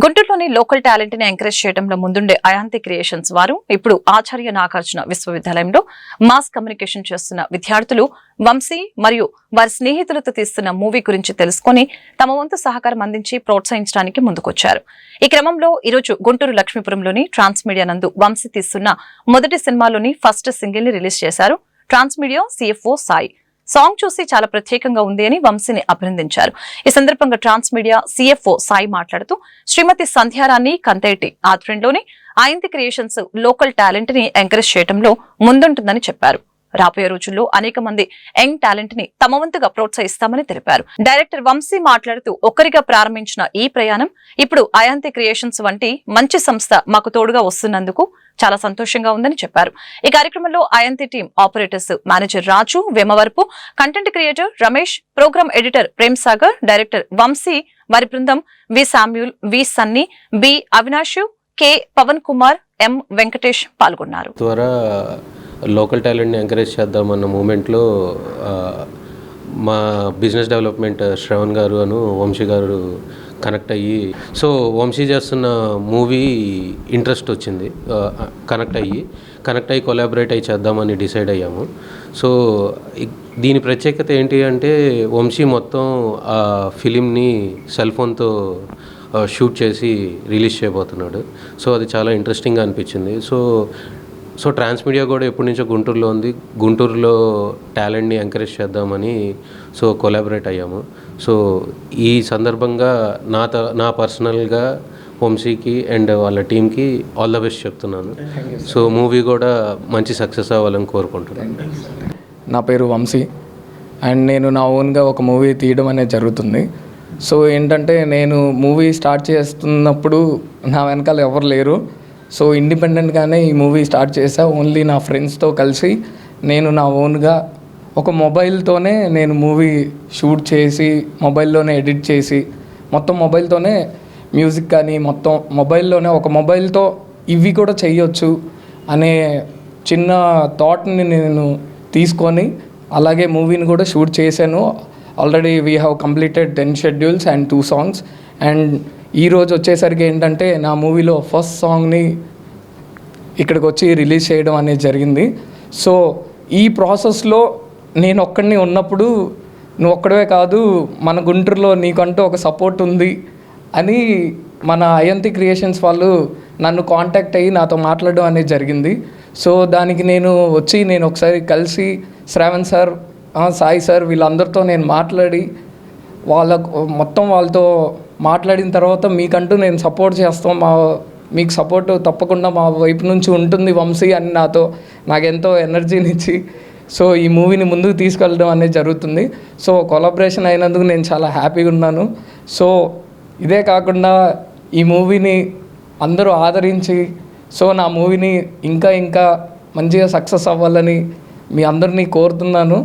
గుంటూరులోని local talent ని encourage చేయడంలో ముందుండే అయాంతి క్రియేషన్స్ వారు ఇప్పుడు ఆచార్య నాగార్జున విశ్వవిద్యాలయంలో మాస్ కమ్యూనికేషన్ చేస్తున్న విద్యార్థులు వంశీ మరియు వారి స్నేహితులతో తీస్తున్న మూవీ గురించి తెలుసుకుని తమ వంతు సహకారం అందించి ప్రోత్సహించడానికి ముందుకొచ్చారు. ఈ క్రమంలో ఈరోజు గుంటూరు లక్ష్మీపురంలోని ట్రాన్స్ మీడియా నందు వంశీ తీస్తున్న మొదటి సినిమాలోని ఫస్ట్ సింగిల్ ని రిలీజ్ చేశారు. ట్రాన్స్ మీడియా CFO సాయి సాంగ్ చూసి చాలా ప్రత్యేకంగా ఉంది అని వంశీని అభినందించారు. ఈ సందర్భంగా ట్రాన్స్ మీడియా CFO సాయి మాట్లాడుతూ శ్రీమతి సంధ్యారాణి కంతేటి ఆధ్వర్యంలోని అయంతి క్రియేషన్స్ లోకల్ టాలెంట్ ని ఎంకరేజ్ చేయడంలో ముందుంటుందని చెప్పారు. రాబోయే రోజుల్లో అనేక మంది యంగ్ టాలెంట్ ని తమ వంతుగా ప్రోత్సహిస్తామని తెలిపారు. డైరెక్టర్ వంశీ మాట్లాడుతూ ఒక్కరిగా ప్రారంభించిన ఈ ప్రయాణం ఇప్పుడు అయాంతి క్రియేషన్స్ వంటి మంచి సంస్థ మాకు తోడుగా వస్తున్నందుకు చాలా సంతోషంగా ఉందని చెప్పారు. ఈ కార్యక్రమంలో అయాంతి team operators manager Raju, Vemavarapu, content creator Ramesh, program editor Prem Sagar, director Vamsi, వారి బృందం V Samuel, V Sunny, B Avinash, K Pavan Kumar, M Venkatesh పాల్గొన్నారు. లోకల్ టాలెంట్ని ఎంకరేజ్ చేద్దామన్న మూమెంట్లో మా బిజినెస్ డెవలప్మెంట్ శ్రవణ్ గారు వంశీ గారు కనెక్ట్ అయ్యి, సో వంశీ చేస్తున్న మూవీ ఇంట్రెస్ట్ వచ్చింది, కనెక్ట్ అయ్యి కొలాబరేట్ అయ్యి చేద్దామని డిసైడ్ అయ్యాము. సో దీని ప్రత్యేకత ఏంటి అంటే వంశీ మొత్తం ఆ ఫిలింని సెల్ ఫోన్తో షూట్ చేసి రిలీజ్ చేయబోతున్నాడు. సో అది చాలా ఇంట్రెస్టింగ్గా అనిపించింది. సో ట్రాన్స్ మీడియా కూడా ఎప్పటి నుంచో గుంటూరులో ఉంది, గుంటూరులో టాలెంట్ని ఎంకరేజ్ చేద్దామని సో కొలాబరేట్ అయ్యాము. సో ఈ సందర్భంగా నా పర్సనల్గా వంశీకి అండ్ వాళ్ళ టీంకి ఆల్ ద బెస్ట్ చెప్తున్నాను. సో మూవీ కూడా మంచి సక్సెస్ అవ్వాలని కోరుకుంటున్నాను. నా పేరు వంశీ అండ్ నేను నా ఓన్గా ఒక మూవీ తీయడం అనేది జరుగుతుంది. సో ఏంటంటే నేను మూవీ స్టార్ట్ చేస్తున్నప్పుడు నా వెనకాల ఎవరు లేరు. సో ఇండిపెండెంట్గానే ఈ మూవీ స్టార్ట్ చేసా. ఓన్లీ నా ఫ్రెండ్స్తో కలిసి నేను నా ఓన్గా ఒక మొబైల్తోనే నేను మూవీ షూట్ చేసి మొబైల్లోనే ఎడిట్ చేసి మొత్తం మొబైల్తోనే మ్యూజిక్ కానీ మొత్తం మొబైల్లోనే ఒక మొబైల్తో ఇవి కూడా చేయొచ్చు అనే చిన్న థాట్ని నేను తీసుకొని అలాగే మూవీని కూడా షూట్ చేశాను. Already we have completed 10 schedules and 2 songs. And ఈరోజు వచ్చేసరికి ఏంటంటే నా మూవీలో ఫస్ట్ సాంగ్ని ఇక్కడికి వచ్చి రిలీజ్ చేయడం అనేది జరిగింది. సో ఈ ప్రాసెస్లో నేను ఒక్కడిని ఉన్నప్పుడు నువ్వు ఒక్కడే కాదు, మన గుంటూరులో నీకంటూ ఒక సపోర్ట్ ఉంది అని మన అయంతి క్రియేషన్స్ వాళ్ళు నన్ను కాంటాక్ట్ అయ్యి నాతో మాట్లాడడం అనేది జరిగింది. సో దానికి నేను ఒకసారి కలిసి శ్రావణ్ సార్, సాయి సార్ వీళ్ళందరితో నేను మాట్లాడి వాళ్ళతో మాట్లాడిన తర్వాత మీకంటూ నేను సపోర్ట్ చేస్తాం, మీకు సపోర్ట్ తప్పకుండా మా వైపు నుంచి ఉంటుంది వంశీ అని నాకెంతో ఎనర్జీనిచ్చి సో ఈ మూవీని ముందుకు తీసుకెళ్ళడం అనేది జరుగుతుంది. సో కొలాబరేషన్ అయినందుకు నేను చాలా హ్యాపీగా ఉన్నాను. సో ఇదే కాకుండా ఈ మూవీని అందరూ ఆదరించి సో నా మూవీని ఇంకా మంచిగా సక్సెస్ అవ్వాలని మీ అందరినీ కోరుతున్నాను.